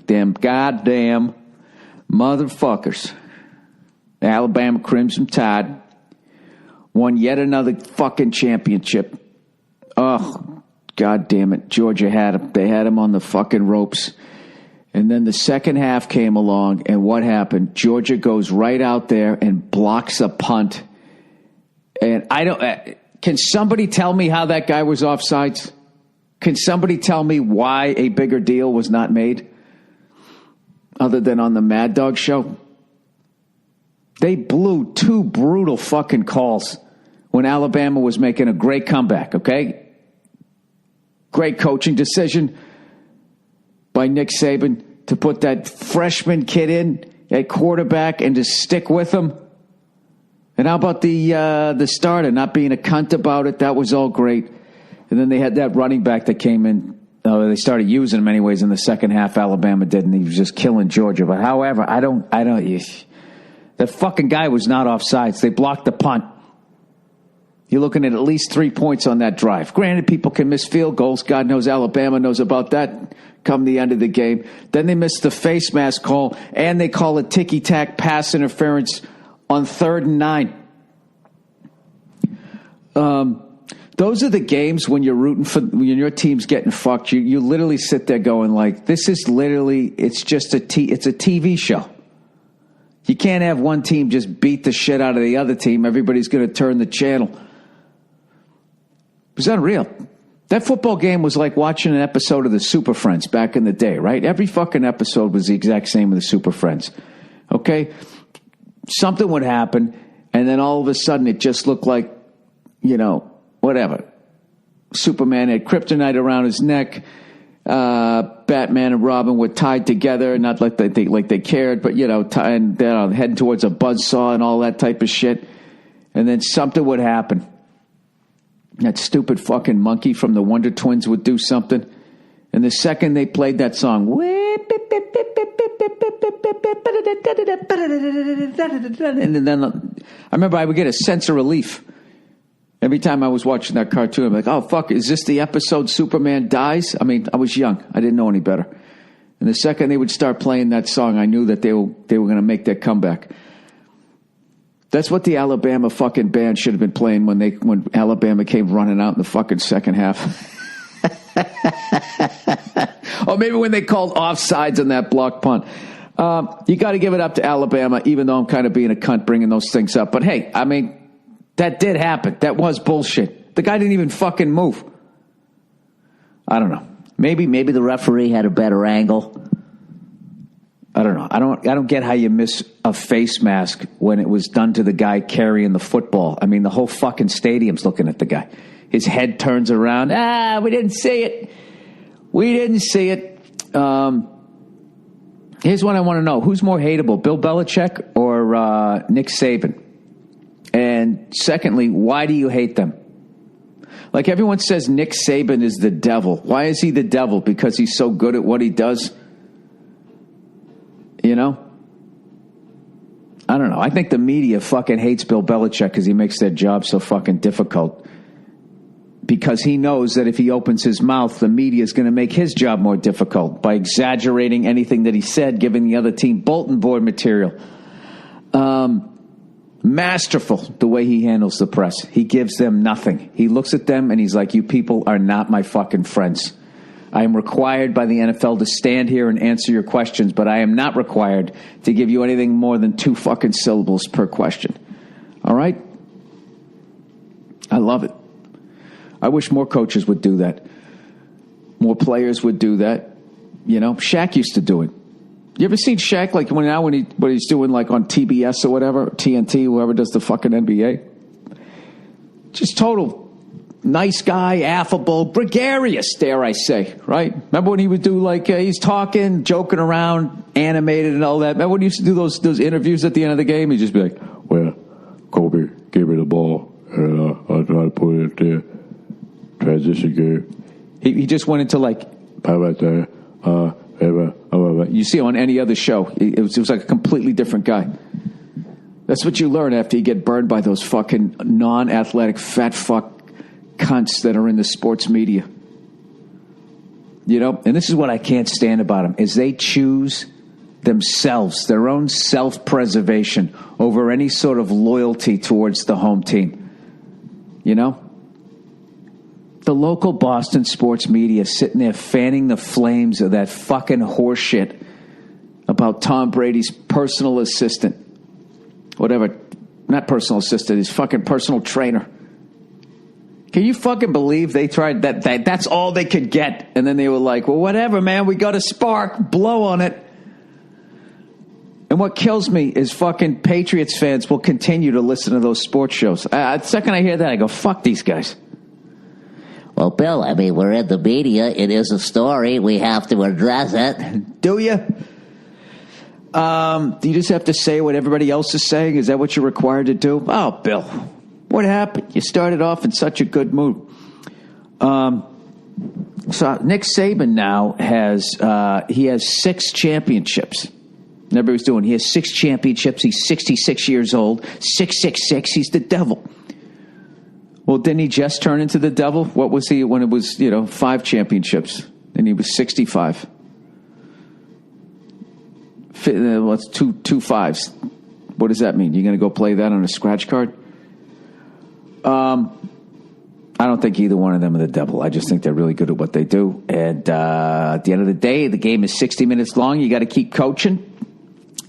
them goddamn motherfuckers. The Alabama Crimson Tide won yet another fucking championship. Oh, God damn it. Georgia had him. They had him on the fucking ropes. And then the second half came along, and what happened? Georgia goes right out there and blocks a punt. And I don't. Can somebody tell me how that guy was offsides? Can somebody tell me why a bigger deal was not made? Other than on the Mad Dog show? They blew two brutal fucking calls when Alabama was making a great comeback, okay? Great coaching decision by Nick Saban to put that freshman kid in at quarterback and to stick with him. And how about the starter not being a cunt about it? That was all great. And then they had that running back that came in. They started using him anyways in the second half. Alabama did, and he was just killing Georgia. But however, I don't. That fucking guy was not offsides. They blocked the punt. You're looking at least 3 points on that drive. Granted, people can miss field goals. God knows Alabama knows about that come the end of the game. Then they miss the face mask call, and they call a ticky-tack pass interference on 3rd and 9. Those are the games when you're rooting for, when your team's getting fucked. You literally sit there going like, this is literally, it's just it's a TV show. You can't have one team just beat the shit out of the other team. Everybody's going to turn the channel. It was unreal. That football game was like watching an episode of the Super Friends back in the day, right? Every fucking episode was the exact same with the Super Friends. Okay? Something would happen, and then all of a sudden it just looked like, whatever. Superman had kryptonite around his neck. Batman and Robin were tied together, not like they cared, but and heading towards a buzzsaw and all that type of shit. And then something would happen. That stupid fucking monkey from the Wonder Twins would do something. And the second they played that song, and then I remember I would get a sense of relief. Every time I was watching that cartoon, I'm like, oh, fuck, is this the episode Superman dies? I mean, I was young. I didn't know any better. And the second they would start playing that song, I knew that they were going to make their comeback. That's what the Alabama fucking band should have been playing when Alabama came running out in the fucking second half. Or maybe when they called offsides on that block punt. You got to give it up to Alabama, even though I'm kind of being a cunt bringing those things up. But hey, I mean, that did happen. That was bullshit. The guy didn't even fucking move. I don't know. Maybe the referee had a better angle. I don't know. I don't get how you miss a face mask when it was done to the guy carrying the football. I mean, the whole fucking stadium's looking at the guy. His head turns around. We didn't see it. We didn't see it. Here's what I want to know. Who's more hateable, Bill Belichick or Nick Saban? And secondly, why do you hate them? Like everyone says Nick Saban is the devil. Why is he the devil? Because he's so good at what he does? I don't know. I think the media fucking hates Bill Belichick because he makes their job so fucking difficult. Because he knows that if he opens his mouth, the media is going to make his job more difficult by exaggerating anything that he said, giving the other team bulletin board material. Masterful the way he handles the press. He gives them nothing. He looks at them and he's like, you people are not my fucking friends. I am required by the NFL to stand here and answer your questions, but I am not required to give you anything more than 2 fucking syllables per question. All right? I love it. I wish more coaches would do that. More players would do that. Shaq used to do it. You ever seen Shaq when he's doing like on TBS or whatever, TNT, whoever does the fucking NBA? Just total nice guy, affable, gregarious, dare I say, right? Remember when he would do like, he's talking, joking around, animated and all that? Remember when he used to do those interviews at the end of the game? He'd just be like, well, Kobe gave me the ball, and I tried to put it there. Transition game. He just went into like, how about that? You see on any other show, it was like a completely different guy. That's what you learn after you get burned by those fucking non-athletic fat fuck cunts that are in the sports media. You know, and this is what I can't stand about them, is they choose themselves, their own self-preservation over any sort of loyalty towards the home team. You know? The local Boston sports media sitting there fanning the flames of that fucking horseshit about Tom Brady's personal assistant. Whatever. Not personal assistant, his fucking personal trainer. Can you fucking believe they tried that? That's all they could get. And then they were like, well, whatever, man. We got a spark. Blow on it. And what kills me is fucking Patriots fans will continue to listen to those sports shows. The second I hear that, I go, fuck these guys. Well, Bill, I mean, we're in the media. It is a story. We have to address it. Do you? Do you just have to say what everybody else is saying? Is that what you're required to do? Oh, Bill, what happened? You started off in such a good mood. So Nick Saban now has 6 championships. Everybody's doing. He has 6 championships. He's 66 years old. 666. He's the devil. Well, didn't he just turn into the devil? What was he when it was, 5 championships? And he was 65. What's two fives? What does that mean? You're going to go play that on a scratch card? I don't think either one of them are the devil. I just think they're really good at what they do. And at the end of the day, the game is 60 minutes long. You got to keep coaching.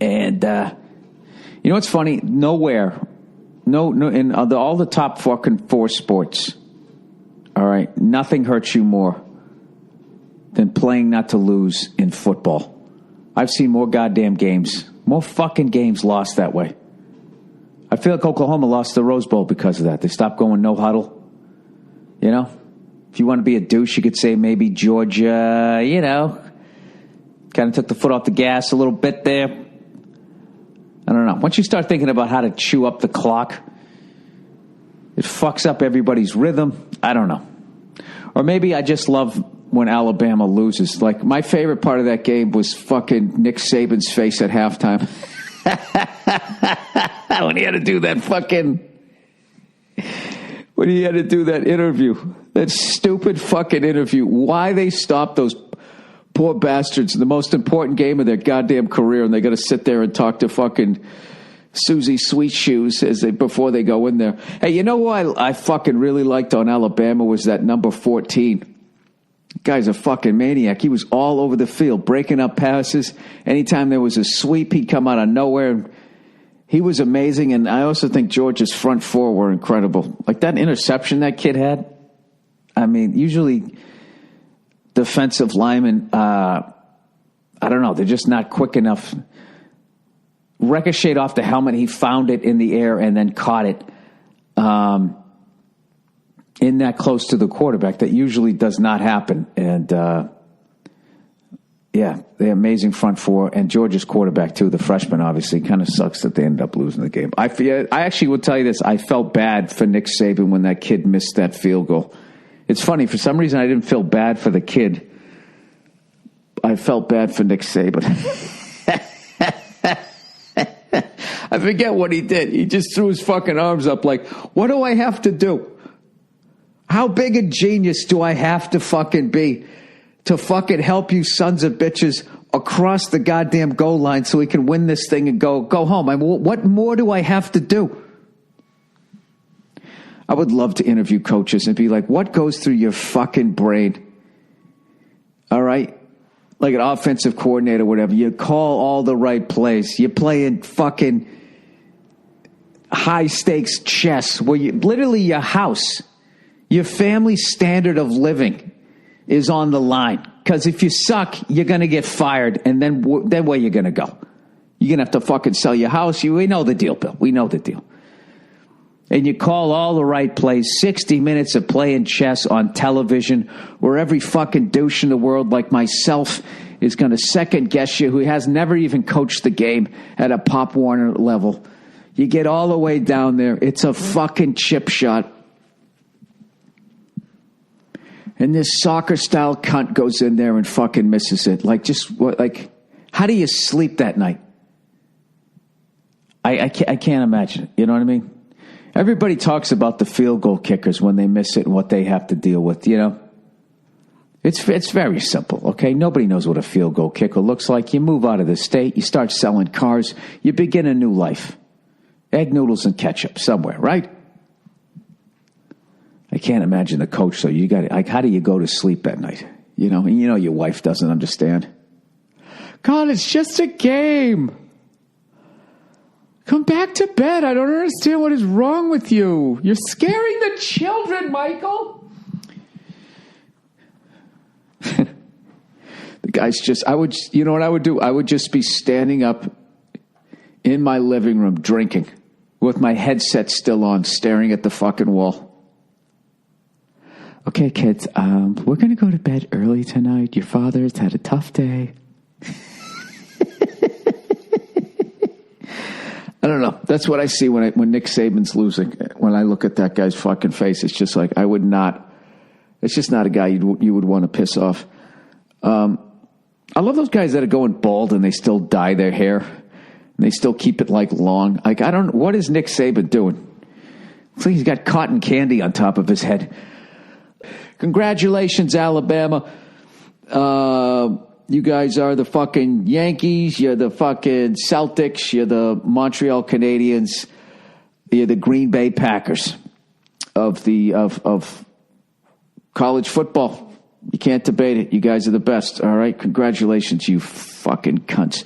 And you know what's funny? Nowhere, no, in all the top fucking 4 sports, all right, nothing hurts you more than playing not to lose in football. I've seen more goddamn games, more fucking games lost that way. I feel like Oklahoma lost the Rose Bowl because of that. They stopped going no huddle. You know, if you want to be a douche, you could say maybe Georgia, kind of took the foot off the gas a little bit there. I don't know. Once you start thinking about how to chew up the clock, it fucks up everybody's rhythm. I don't know. Or maybe I just love when Alabama loses. Like, my favorite part of that game was fucking Nick Saban's face at halftime. When he had to do that when he had to do that interview. That stupid fucking interview. Why they stopped those poor bastards in the most important game of their goddamn career, and they got to sit there and talk to fucking Susie Sweet Shoes before they go in there. Hey, you know who I fucking really liked on Alabama was that number 14. Guy's a fucking maniac. He was all over the field, breaking up passes. Anytime there was a sweep, he'd come out of nowhere. He was amazing, and I also think Georgia's front 4 were incredible. Like that interception that kid had. I mean, usually defensive linemen, I don't know, they're just not quick enough. Ricocheted off the helmet, he found it in the air and then caught it in that close to the quarterback. That usually does not happen. And, the amazing front 4, and Georgia's quarterback, too, the freshman, obviously. Kind of sucks that they ended up losing the game. I actually will tell you this. I felt bad for Nick Saban when that kid missed that field goal. It's funny. For some reason, I didn't feel bad for the kid. I felt bad for Nick Saban. I forget what he did. He just threw his fucking arms up like, what do I have to do? How big a genius do I have to fucking be to fucking help you sons of bitches across the goddamn goal line so we can win this thing and go home? I mean, what more do I have to do? I would love to interview coaches and be like, what goes through your fucking brain? All right? Like an offensive coordinator, whatever. You call all the right plays. You play in fucking high stakes chess where literally your house, your family standard of living is on the line. Because if you suck, you're going to get fired. And then where you going to go? You're going to have to fucking sell your house. We know the deal, Bill. We know the deal. And you call all the right plays, 60 minutes of playing chess on television where every fucking douche in the world like myself is going to second guess you, who has never even coached the game at a Pop Warner level. You get all the way down there. It's a fucking chip shot. And this soccer-style cunt goes in there and fucking misses it. How do you sleep that night? I can't imagine it. You know what I mean? Everybody talks about the field goal kickers when they miss it and what they have to deal with, It's very simple, okay? Nobody knows what a field goal kicker looks like. You move out of the state, you start selling cars, you begin a new life. Egg noodles and ketchup somewhere, right? I can't imagine the coach, so you got like, how do you go to sleep at night? You know, and you know your wife doesn't understand. God, it's just a game. Come back to bed. I don't understand what is wrong with you. You're scaring the children, Michael. The guy's just, you know what I would do? I would just be standing up in my living room drinking with my headset still on, staring at the fucking wall. Okay, kids, we're going to go to bed early tonight. Your father's had a tough day. I don't know. That's what I see when Nick Saban's losing. When I look at that guy's fucking face, it's just like, it's just not a guy you would want to piss off. I love those guys that are going bald and they still dye their hair. And they still keep it like long. Like, what is Nick Saban doing? It's like he's got cotton candy on top of his head. Congratulations, Alabama. You guys are the fucking Yankees. You're the fucking Celtics. You're the Montreal Canadiens. You're the Green Bay Packers of college football. You can't debate it. You guys are the best. All right. Congratulations, you fucking cunts.